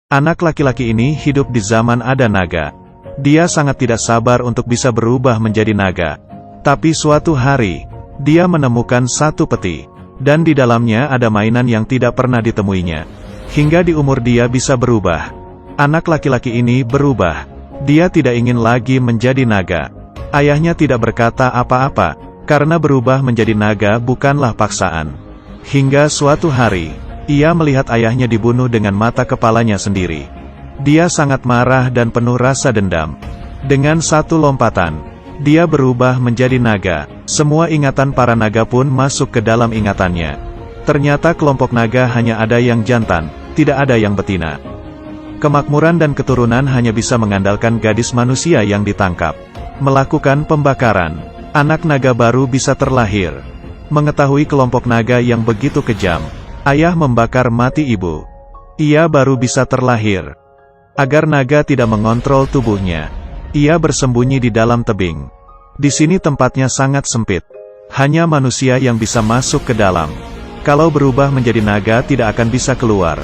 Anak laki-laki ini hidup di zaman ada naga. Dia sangat tidak sabar untuk bisa berubah menjadi naga. Tapi suatu hari, dia menemukan satu peti, dan di dalamnya ada mainan yang tidak pernah ditemuinya. Hingga di umur dia bisa berubah. Anak laki-laki ini berubah. Dia tidak ingin lagi menjadi naga. Ayahnya tidak berkata apa-apa, karena berubah menjadi naga bukanlah paksaan. Hingga suatu hari, ia melihat ayahnya dibunuh dengan mata kepalanya sendiri. Dia sangat marah dan penuh rasa dendam. Dengan satu lompatan, dia berubah menjadi naga. Semua ingatan para naga pun masuk ke dalam ingatannya. Ternyata kelompok naga hanya ada yang jantan, tidak ada yang betina. Kemakmuran dan keturunan hanya bisa mengandalkan gadis manusia yang ditangkap. Melakukan pembakaran, anak naga baru bisa terlahir. Mengetahui kelompok naga yang begitu kejam, ayah membakar mati ibu. Ia baru bisa terlahir. Agar naga tidak mengontrol tubuhnya, ia bersembunyi di dalam tebing. Di sini tempatnya sangat sempit. Hanya manusia yang bisa masuk ke dalam. Kalau berubah menjadi naga tidak akan bisa keluar.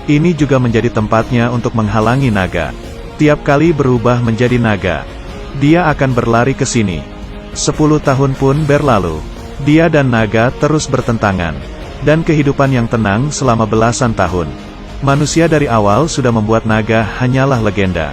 Ini juga menjadi tempatnya untuk menghalangi naga. Tiap kali berubah menjadi naga, dia akan berlari ke sini. 10 tahun pun berlalu. Dia dan naga terus bertentangan. Dan kehidupan yang tenang selama belasan tahun. Manusia dari awal sudah membuat naga hanyalah legenda.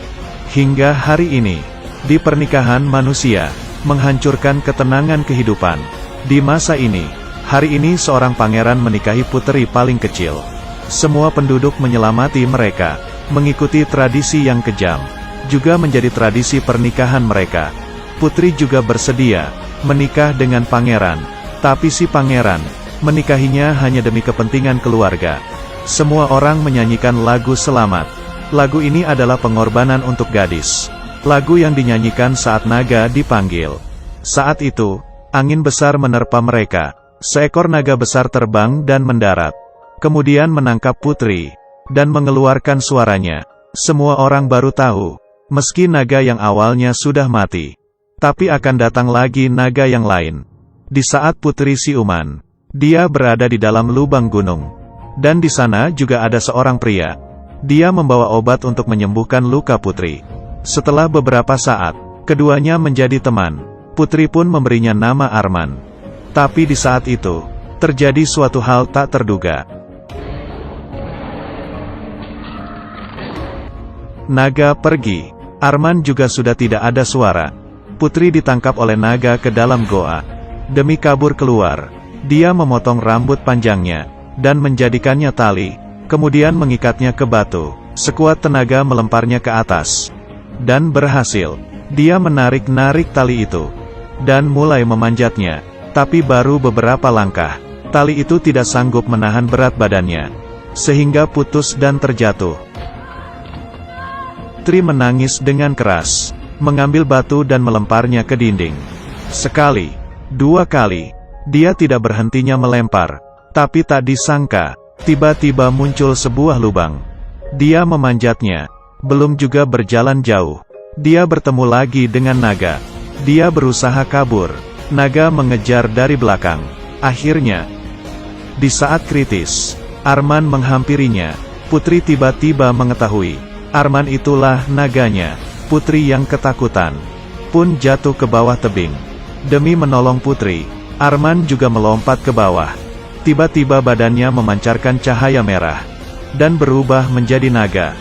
Hingga hari ini, di pernikahan manusia, menghancurkan ketenangan kehidupan. Di masa ini, hari ini seorang pangeran menikahi puteri paling kecil. Semua penduduk menyelamati mereka, mengikuti tradisi yang kejam. Juga menjadi tradisi pernikahan mereka. Putri juga bersedia menikah dengan pangeran. Tapi si pangeran menikahinya hanya demi kepentingan keluarga. Semua orang menyanyikan lagu selamat. Lagu ini adalah pengorbanan untuk gadis. Lagu yang dinyanyikan saat naga dipanggil. Saat itu, angin besar menerpa mereka. Seekor naga besar terbang dan mendarat. Kemudian menangkap putri, dan mengeluarkan suaranya. Semua orang baru tahu, meski naga yang awalnya sudah mati, tapi akan datang lagi naga yang lain. Di saat putri siuman, dia berada di dalam lubang gunung. Dan di sana juga ada seorang pria. Dia membawa obat untuk menyembuhkan luka putri. Setelah beberapa saat, keduanya menjadi teman. Putri pun memberinya nama Arman. Tapi di saat itu, terjadi suatu hal tak terduga. Naga pergi. Arman juga sudah tidak ada suara. Putri ditangkap oleh naga ke dalam goa. Demi kabur keluar, dia memotong rambut panjangnya, dan menjadikannya tali, kemudian mengikatnya ke batu. Sekuat tenaga melemparnya ke atas. Dan berhasil. Dia menarik-narik tali itu, dan mulai memanjatnya. Tapi baru beberapa langkah, tali itu tidak sanggup menahan berat badannya, sehingga putus dan terjatuh. Putri menangis dengan keras, mengambil batu dan melemparnya ke dinding. Sekali, dua kali, dia tidak berhentinya melempar. Tapi tak disangka, tiba-tiba muncul sebuah lubang. Dia memanjatnya. Belum juga berjalan jauh, dia bertemu lagi dengan naga. Dia berusaha kabur. Naga mengejar dari belakang. Akhirnya, di saat kritis, Arman menghampirinya. Putri tiba-tiba mengetahui, Arman itulah naganya. Putri yang ketakutan pun jatuh ke bawah tebing. Demi menolong putri, Arman juga melompat ke bawah. Tiba-tiba badannya memancarkan cahaya merah, dan berubah menjadi naga.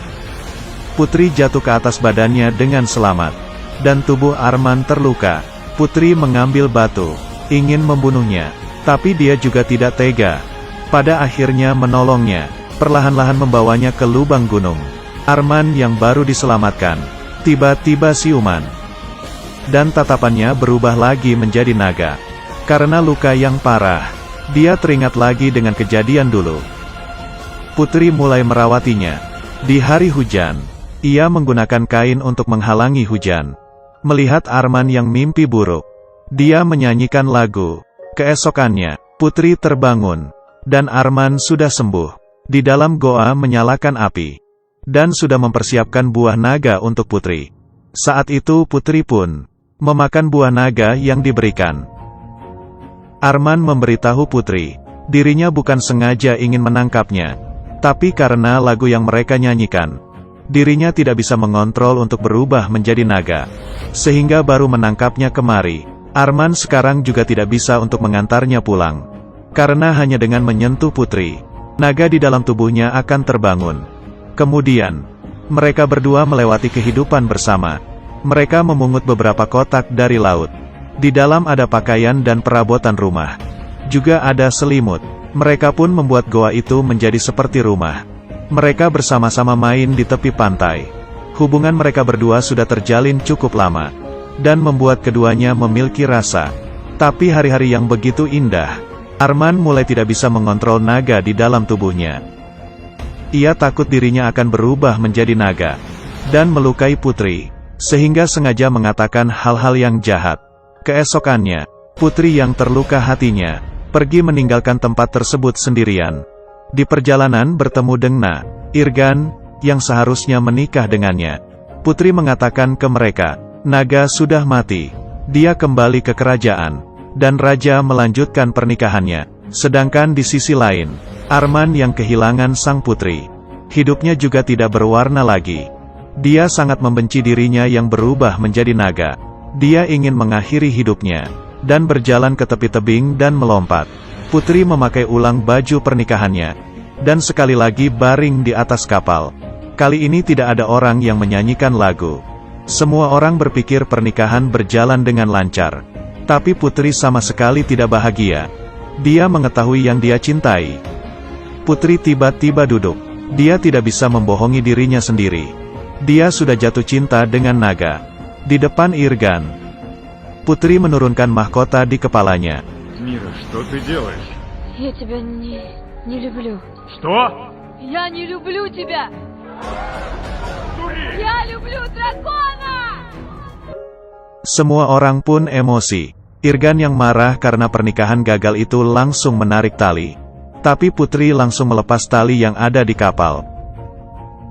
Putri jatuh ke atas badannya dengan selamat, dan tubuh Arman terluka. Putri mengambil batu, ingin membunuhnya, tapi dia juga tidak tega. Pada akhirnya menolongnya, perlahan-lahan membawanya ke lubang gunung. Arman yang baru diselamatkan, tiba-tiba siuman. Dan tatapannya berubah lagi menjadi naga. Karena luka yang parah, dia teringat lagi dengan kejadian dulu. Putri mulai merawatinya. Di hari hujan, ia menggunakan kain untuk menghalangi hujan. Melihat Arman yang mimpi buruk, dia menyanyikan lagu. Keesokannya, Putri terbangun, dan Arman sudah sembuh. Di dalam goa menyalakan api, dan sudah mempersiapkan buah naga untuk Putri. Saat itu Putri pun memakan buah naga yang diberikan. Arman memberitahu Putri, dirinya bukan sengaja ingin menangkapnya, tapi karena lagu yang mereka nyanyikan. dirinya tidak bisa mengontrol untuk berubah menjadi naga. Sehingga baru menangkapnya kemari. Arman sekarang juga tidak bisa untuk mengantarnya pulang. Karena hanya dengan menyentuh putri, naga di dalam tubuhnya akan terbangun. Kemudian, mereka berdua melewati kehidupan bersama. Mereka memungut beberapa kotak dari laut. Di dalam ada pakaian dan perabotan rumah. Juga ada selimut. Mereka pun membuat goa itu menjadi seperti rumah. Mereka bersama-sama main di tepi pantai. Hubungan mereka berdua sudah terjalin cukup lama, dan membuat keduanya memiliki rasa. Tapi hari-hari yang begitu indah, Arman mulai tidak bisa mengontrol naga di dalam tubuhnya. Ia takut dirinya akan berubah menjadi naga, dan melukai putri, sehingga sengaja mengatakan hal-hal yang jahat. Keesokannya, putri yang terluka hatinya, pergi meninggalkan tempat tersebut sendirian. Di perjalanan bertemu dengan Irgan, yang seharusnya menikah dengannya. Putri mengatakan ke mereka, naga sudah mati. Dia kembali ke kerajaan, dan raja melanjutkan pernikahannya. Sedangkan di sisi lain, Arman yang kehilangan sang putri, hidupnya juga tidak berwarna lagi. Dia sangat membenci dirinya yang berubah menjadi naga. Dia ingin mengakhiri hidupnya, dan berjalan ke tepi tebing dan melompat. Putri memakai ulang baju pernikahannya, dan sekali lagi baring di atas kapal. Kali ini tidak ada orang yang menyanyikan lagu. Semua orang berpikir pernikahan berjalan dengan lancar. Tapi putri sama sekali tidak bahagia. Dia mengetahui yang dia cintai. Putri tiba-tiba duduk. Dia tidak bisa membohongi dirinya sendiri. Dia sudah jatuh cinta dengan naga. Di depan Irgan, putri menurunkan mahkota di kepalanya. Мира, что ты делаешь? Я тебя не люблю. Что? Я не люблю тебя! Дури! Я люблю дракона! Semua orang pun emosi. Irgan yang marah karena pernikahan gagal itu langsung menarik tali. Tapi putri langsung melepas tali yang ada di kapal.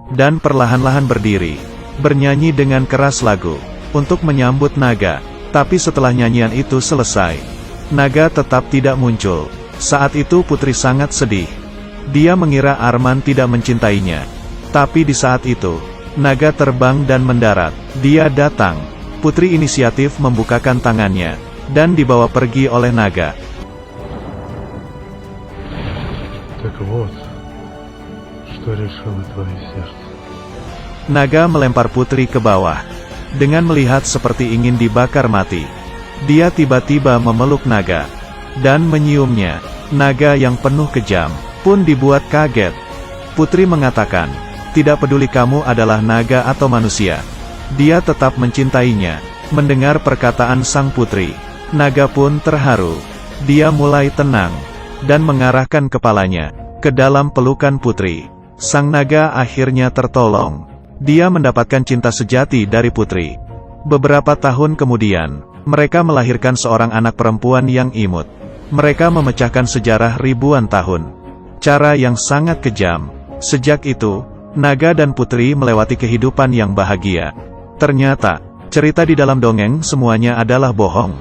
Dan perlahan-lahan berdiri, bernyanyi dengan keras lagu, untuk menyambut naga. Tapi setelah nyanyian itu selesai, naga tetap tidak muncul. Saat itu putri sangat sedih. Dia mengira Arman tidak mencintainya. Tapi di saat itu, naga terbang dan mendarat. Dia datang. Putri inisiatif membukakan tangannya, dan dibawa pergi oleh naga. Так вот, что решило твое сердце. Naga melempar putri ke bawah. Dengan melihat seperti ingin dibakar mati, dia tiba-tiba memeluk naga, dan menyiumnya. Naga yang penuh kejam, pun dibuat kaget. Putri mengatakan, tidak peduli kamu adalah naga atau manusia. Dia tetap mencintainya. Mendengar perkataan sang putri, naga pun terharu. Dia mulai tenang, dan mengarahkan kepalanya ke dalam pelukan putri. Sang naga akhirnya tertolong. Dia mendapatkan cinta sejati dari putri. Beberapa tahun kemudian, mereka melahirkan seorang anak perempuan yang imut. Mereka memecahkan sejarah ribuan tahun. Cara yang sangat kejam. Sejak itu, naga dan putri melewati kehidupan yang bahagia. Ternyata, cerita di dalam dongeng semuanya adalah bohong.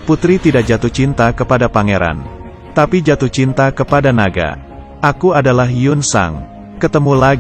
Putri tidak jatuh cinta kepada pangeran, tapi jatuh cinta kepada naga. Aku adalah Yun Sang. Ketemu lagi.